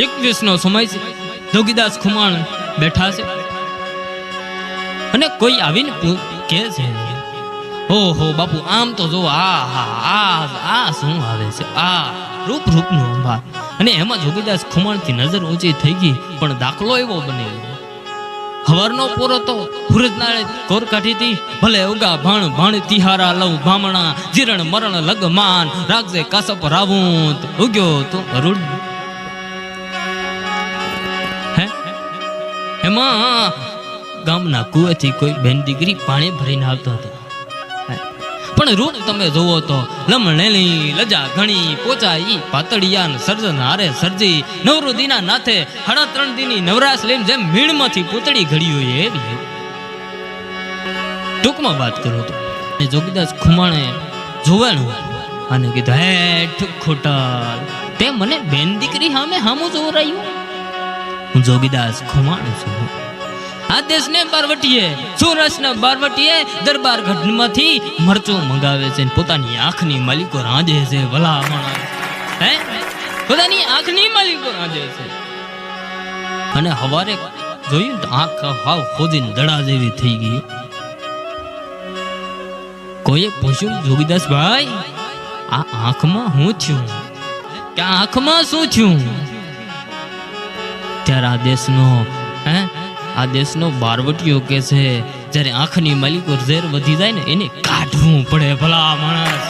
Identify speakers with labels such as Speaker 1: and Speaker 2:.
Speaker 1: 21નો સમય છે, જોગીદાસ ખુમાણ બેઠા છે અને કોઈ આવીને કહે છે, ઓહો બાપુ આમ તો જો આ શું આવે છે, આ રૂપનું અંબાર. અને એમાં જોગીદાસ ખુમાણથી નજર ઊંચી થઈ ગઈ, પણ દાખલો એવો બનેલો. હવારનો પોરો તો હુરજનાળે કોર કાઢી હતી, ભલે ઉગા ભાણ તિહારા લઉં ભામણા, જીરણ મરણ લગમાન, રાખજે કાસપ રાવું ઉગ્યો તો અરુણ. હે એમાં ગામના કુવેથી કોઈ બેન દીકરી પાણી ભરીને આવતો હતો, પણ રૂપ તમે જોવો તો લમણેલી લજા ઘણી પોચાઈ પાતળિયાન સર્જન હારે સર્જી નવરુદીના નાથે 3.5 દીની નવરાશ લઈને જેમ મીણમાંથી પૂતળી ઘડી હોય એવી. ટૂંકમાં વાત કરું તો જોગીદાસ ખુમાણે જોવાનું અને કીધું, હે ઠુખોટાલ, તે મને બેન દીકરી સામે હામું જોવરાયું? હું જોગીદાસ ખુમાણ છું. આ દેશને બારવટીએ સુરસના બારવટીએ દરબાર ગઢમાંથી મરચું મંગાવે છે, પોતાની આંખની માલિકો રાંધે છે. ભલા માણસ, હે પોતાની આંખની માલિકો રાંધે છે. અને હવારે જોયું તો આંખ હાવ ખોદીને દડા જેવી થઈ ગઈ. કોઈએ પૂછ્યું, જોગીદાસ ભાઈ આ આંખમાં શું થયું, કે આંખમાં શું થયું? ત્યારે આ દેશનો બારવટીયો કે છે, જ્યારે આંખની માલિકો ઝેર વધી જાય ને એને કાઢવું પડે. ભલા માણસ,